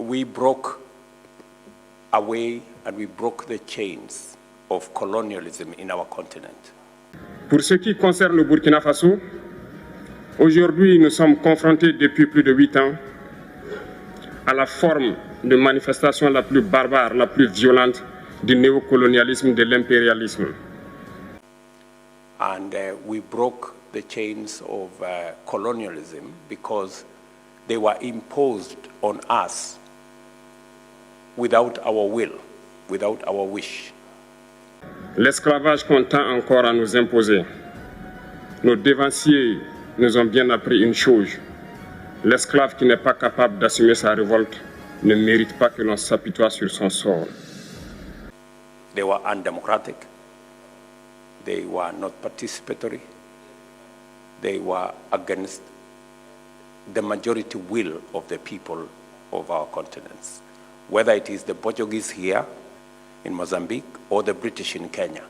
we broke away and we broke the chains of colonialism in our continent. Pour ce qui concerne le Burkina Faso, aujourd'hui nous sommes confrontés depuis plus de 8 ans à la forme de manifestation la plus barbare, la plus violente du néocolonialisme, de l'impérialisme. And we broke the chains of colonialism because they were imposed on us without our will, without our wish. L'esclavage qu'on tend encore à nous imposer. Nos dévanciers nous ont bien appris une chose. L'esclave qui n'est pas capable d'assumer sa révolte ne mérite pas que l'on s'apitoie sur son sort. They were undemocratic. They were not participatory. They were against the majority will of the people of our continents, whether it is the Portuguese here in Mozambique or the British in Kenya.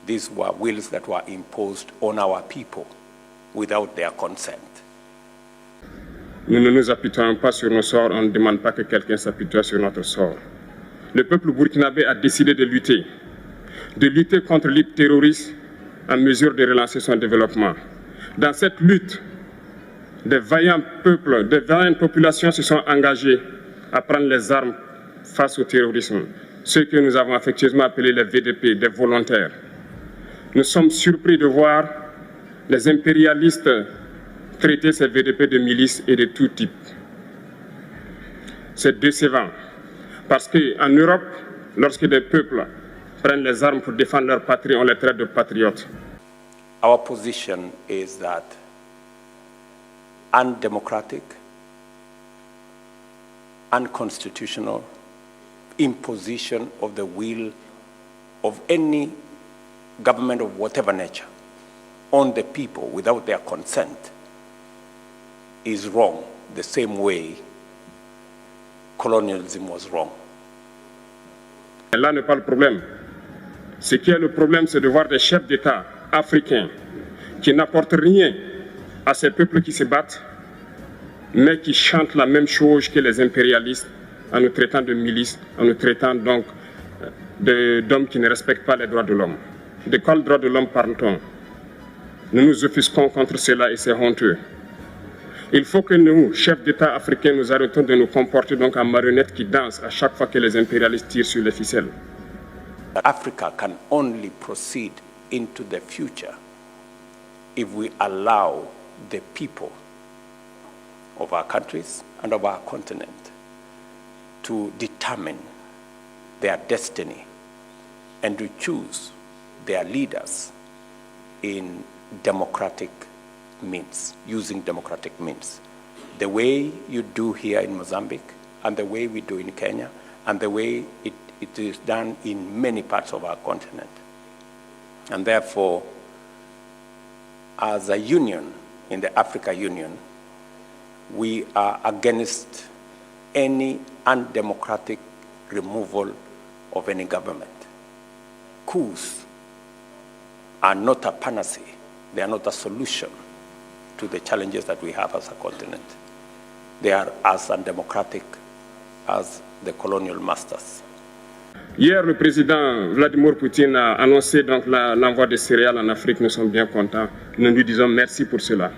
These were wills that were imposed on our people without their consent. Nous ne nous apitoyons pas sur nos sorts, on ne demande pas que quelqu'un s'apitoie sur notre sort. Le peuple burkinabé a décidé de lutter contre l'île terroriste en mesure de relancer son développement. Dans cette lutte, des vaillants peuples, des vaillantes populations se sont engagées à prendre les armes face au terrorisme, ceux que nous avons affectueusement appelés les VDP, des volontaires. Nous sommes surpris de voir les impérialistes traiter ces VDP de milices et de tout type. C'est décevant, parce qu'en Europe, lorsque des peuples prennent les armes pour défendre leur patrie, on les traite de patriotes. Our position is that undemocratic, unconstitutional imposition of the will of any government of whatever nature on the people without their consent is wrong, the same way colonialism was wrong. Et là n'est pas le problème. Ce qui est le problème, c'est de voir des chefs d'État africains qui n'apportent rien à ces peuples qui se battent, mais qui chantent la même chose que les impérialistes en nous traitant de milices, en nous traitant donc d'hommes qui ne respectent pas les droits de l'homme. De quels droits de l'homme parle-t-on? Nous nous offusquons contre cela et c'est honteux. Il faut que nous, chefs d'État africains, nous arrêtons de nous comporter donc en marionnettes qui dansent à chaque fois que les impérialistes tirent sur les ficelles. Africa can only proceed into the future if we allow the people of our countries and of our continent to determine their destiny and to choose their leaders in democratic means, using democratic means. The way you do here in Mozambique, and the way we do in Kenya, and the way it is done in many parts of our continent. And therefore, as a union, in the Africa Union, we are against any undemocratic removal of any government. Coups are not a panacea. They are not a solution to the challenges that we have as a continent. They are as undemocratic as the colonial masters. Hier, le président Vladimir Poutine a annoncé donc l'envoi de céréales en Afrique. Nous sommes bien contents. Nous lui disons merci pour cela.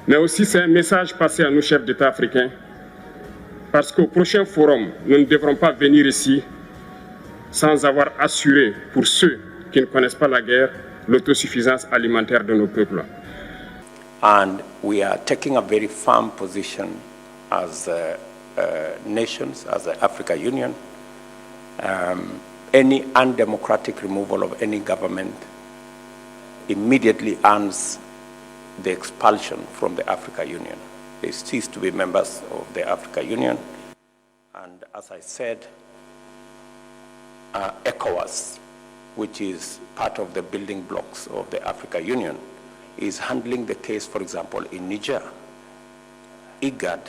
Mais aussi, c'est un message passé à nous, chefs d'État africains, parce qu'au prochain forum, nous ne devrons pas venir ici sans avoir assuré, pour ceux qui ne connaissent pas la guerre, l'autosuffisance alimentaire de nos peuples. And we are taking a very firm position as nations, as the Africa Union. Any undemocratic removal of any government immediately earns the expulsion from the Africa Union. They cease to be members of the Africa Union. And as I said, ECOWAS, which is part of the building blocks of the Africa Union, is handling the case, for example, in Niger. IGAD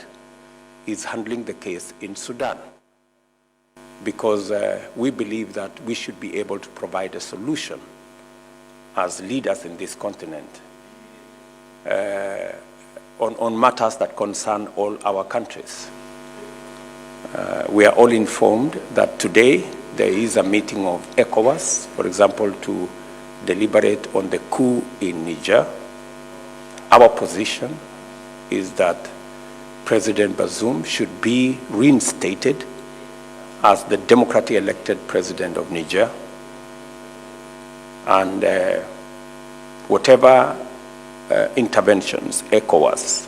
is handling the case in Sudan, because we believe that we should be able to provide a solution as leaders in this continent on matters that concern all our countries. We are all informed that today there is a meeting of ECOWAS, for example, to deliberate on the coup in Niger. Our position is that President Bazoum should be reinstated as the democratically elected president of Niger. And whatever interventions ECOWAS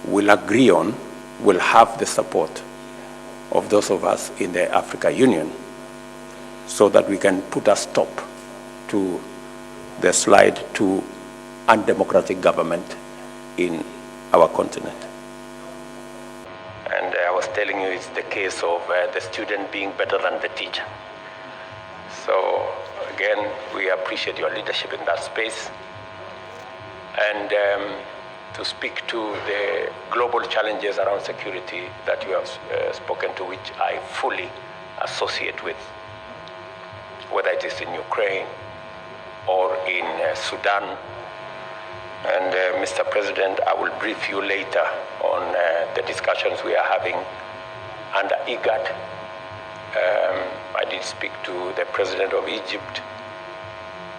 will agree on will have the support of those of us in the African Union so that we can put a stop to the slide to undemocratic government in our continent. And I was telling you it's the case of the student being better than the teacher. So again, we appreciate your leadership in that space. And to speak to the global challenges around security that you have spoken to, which I fully associate with, whether it is in Ukraine or in Sudan. And Mr. President, I will brief you later on the discussions we are having under IGAD. I did speak to the President of Egypt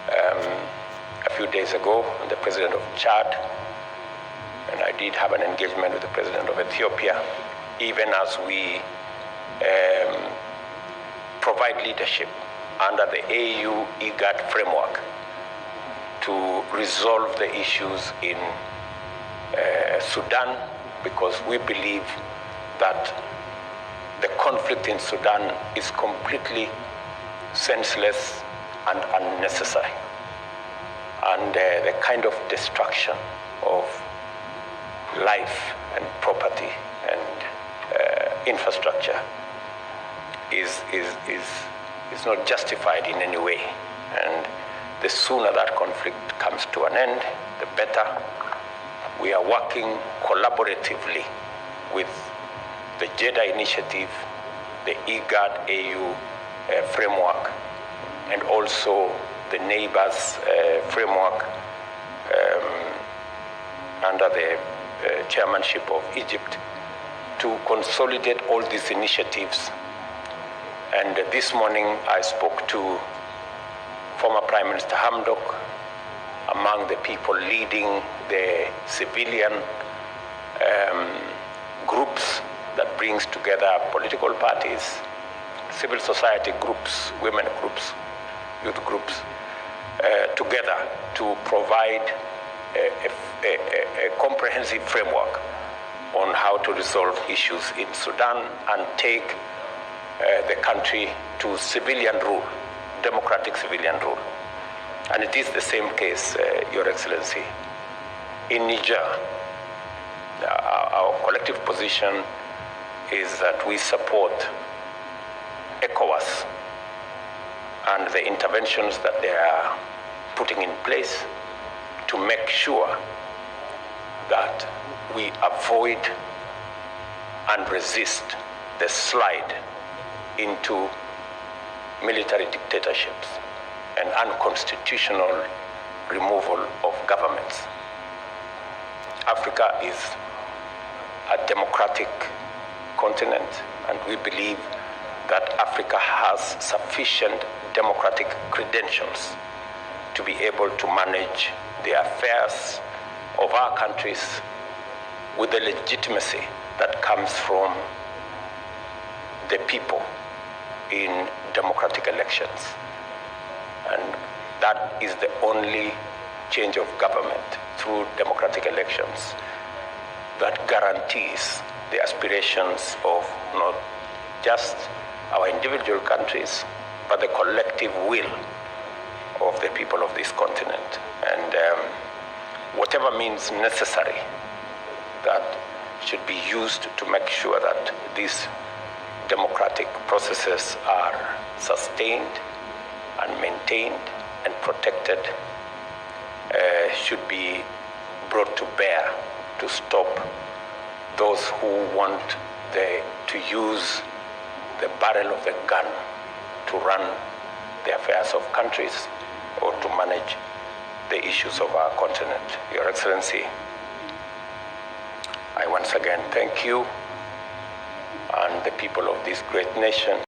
a few days ago, and the President of Chad, and I did have an engagement with the President of Ethiopia, even as we provide leadership under the AU IGAD framework to resolve the issues in Sudan, because we believe that the conflict in Sudan is completely senseless and unnecessary. And the kind of destruction of life and property and infrastructure is not justified in any way. And the sooner that conflict comes to an end, the better. We are working collaboratively with the Jeddah Initiative, the IGAD AU framework, and also the neighbors framework under the chairmanship of Egypt, to consolidate all these initiatives. And this morning I spoke to former Prime Minister Hamdok, among the people leading the civilian groups that brings together political parties, civil society groups, women groups, youth groups, together to provide a comprehensive framework on how to resolve issues in Sudan and take the country to civilian rule, democratic civilian rule. And it is the same case, Your Excellency. In Niger, our collective position is that we support ECOWAS and the interventions that they are putting in place to make sure that we avoid and resist the slide into military dictatorships and unconstitutional removal of governments. Africa is a democratic continent, and we believe that Africa has sufficient democratic credentials to be able to manage the affairs of our countries with the legitimacy that comes from the people in democratic elections. And that is the only change of government through democratic elections that guarantees the aspirations of not just our individual countries, but the collective will of the people of this continent. And whatever means necessary that should be used to make sure that these democratic processes are sustained and maintained and protected should be brought to bear to stop those who want to use the barrel of the gun to run the affairs of countries or to manage the issues of our continent. Your Excellency, I once again thank you and the people of this great nation.